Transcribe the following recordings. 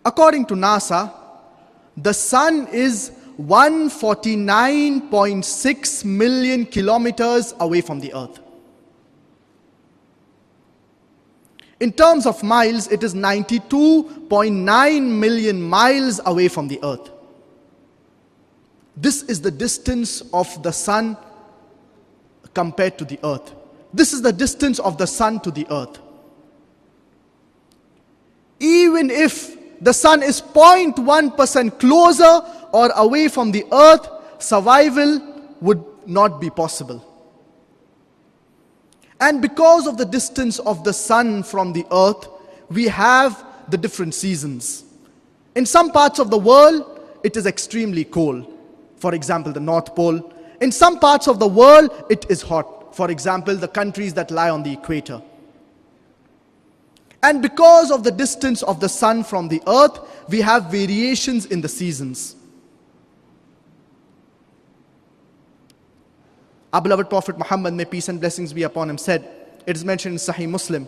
According to NASA, the sun is 149.6 million kilometers away from the earth. In terms of miles, it is 92.9 million miles away from the earth. This is the distance of the sun compared to the earth. This is the distance of the sun to the earth. Even if the sun is 0.1% closer or away from the earth, survival would not be possible. And because of the distance of the sun from the earth, we have the different seasons. In some parts of the world, it is extremely cold. For example, the North Pole. In some parts of the world, it is hot. For example, the countries that lie on the equator. And because of the distance of the sun from the earth, we have variations in the seasons. Our beloved Prophet Muhammad, may peace and blessings be upon him, said, it is mentioned in Sahih Muslim,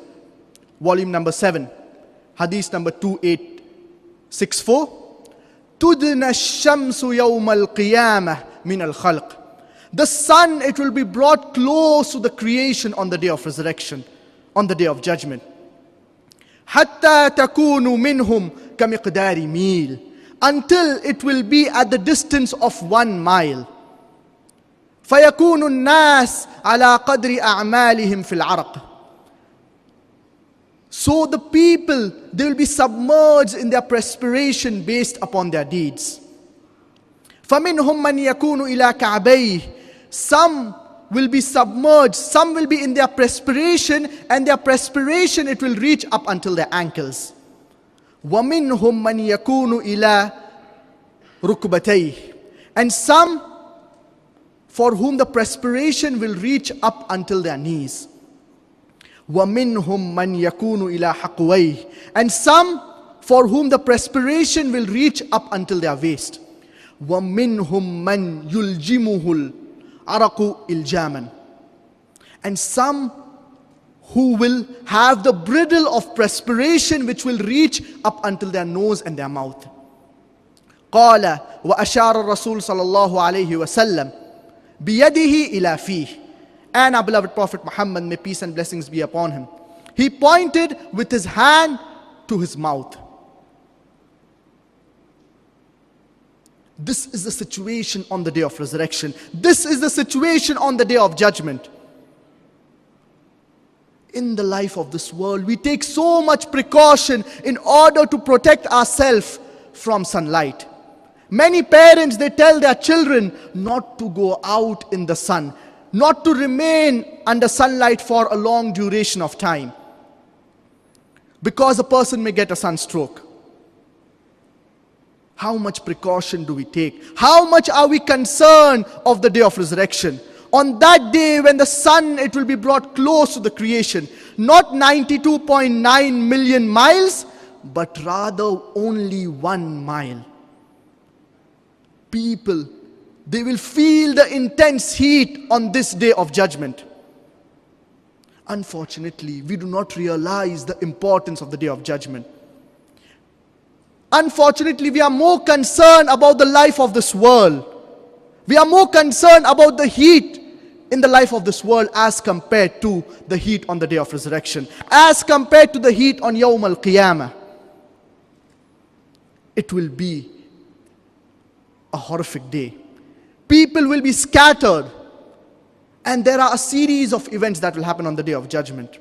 volume number 7, hadith number 2864, تُدْنَ الشَّمْسُ يَوْمَ الْقِيَامَةِ مِنَ الْخَلْقِ. The sun, it will be brought close to the creation on the day of resurrection, on the day of judgment. حَتَّى تَكُونُ مِنْهُمْ كَمِقْدَارِ مِيلٍ. Until it will be at the distance of 1 mile. فَيَكُونُ النَّاسِ عَلَى قَدْرِ أَعْمَالِهِمْ فِي الْعَرَقِ. So the people, they will be submerged in their perspiration based upon their deeds. فَمِنْهُمْ مَنْ يَكُونُ إِلَى كَعْبَيْهِ. Some will be submerged, some will be in their perspiration, and their perspiration, it will reach up until their ankles. وَمِنْهُمْ مَنْ يَكُونُ إِلَى رُكْبَتَيْهِ. And some for whom the perspiration will reach up until their knees. وَمِنْهُمْ مَنْ يَكُونُ إِلَى حَقْوَيْهِ. And some for whom the perspiration will reach up until their waist. وَمِنْهُمْ مَنْ يُلْجِمُهُ الْعَرَقُ إِلْجَامًا. And some who will have the bridle of perspiration which will reach up until their nose and their mouth. قال وأشار الرسول صلى الله عليه وسلم بيده إلى فيه. And our beloved Prophet Muhammad, may peace and blessings be upon him, he pointed with his hand to his mouth. This is the situation on the day of resurrection. This is the situation on the day of judgment. In the life of this world, we take so much precaution in order to protect ourselves from sunlight. Many parents, they tell their children not to go out in the sun, not to remain under sunlight for a long duration of time, because a person may get a sunstroke. How much precaution do we take? How much are we concerned of the day of resurrection? On that day when the sun, it will be brought close to the creation, not 92.9 million miles, but rather only 1 mile. People, they will feel the intense heat on this day of judgment. Unfortunately, we do not realize the importance of the day of judgment. Unfortunately, we are more concerned about the life of this world. We are more concerned about the heat in the life of this world as compared to the heat on the day of resurrection, as compared to the heat on Yawm al-Qiyamah. It will be a horrific day. People will be scattered, and there are a series of events that will happen on the day of judgment.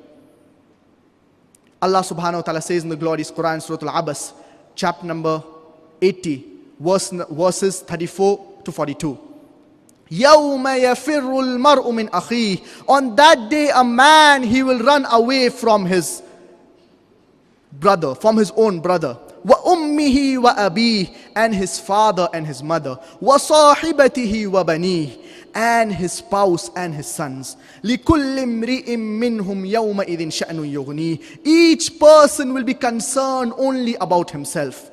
Allah subhanahu wa ta'ala says in the glorious Quran, Surah Al-Abas, chapter number 80, verses 34 to 42. يَوْمَ يَفِرُّ الْمَرْءُ مِنْ أَخِيهِ. On that day, a man, he will run away from his brother, from his own brother. وَأُمِّهِ وَأَبِيهِ. And his father and his mother. وَصَاحِبَتِهِ وَبَنِيهِ. And his spouse and his sons. لِكُلِّ امْرِئٍ مِّنْهُمْ يَوْمَئِذٍ شَأْنٌ يُغْنِيهِ. Each person will be concerned only about himself.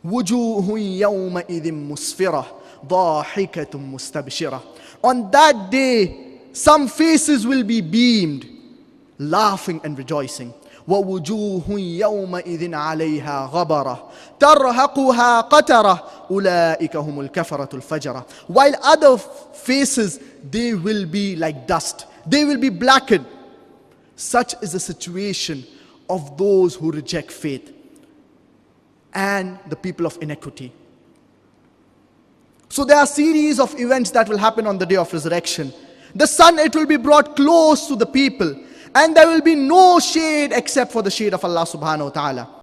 وُجُوهٌ يَوْمَئِذٍ مُسْفِرَةٌ ضَاحِكَةٌ مُسْتَبْشِرَةٌ. On that day, some faces will be beamed, laughing and rejoicing. وَوُجُوهٌ يَوْمَئِذٍ عَلَيْهَا غَبَرَةٌ تَرْهَقُهَا قَتَرَةٌ أُولَٰئِكَ هُمُ الْكَفَرَةُ الْفَجَرَةُ. While other faces, they will be like dust. They will be blackened. Such is the situation of those who reject faith and the people of iniquity. So there are a series of events that will happen on the day of resurrection. The sun, it will be brought close to the people, and there will be no shade except for the shade of Allah subhanahu wa ta'ala.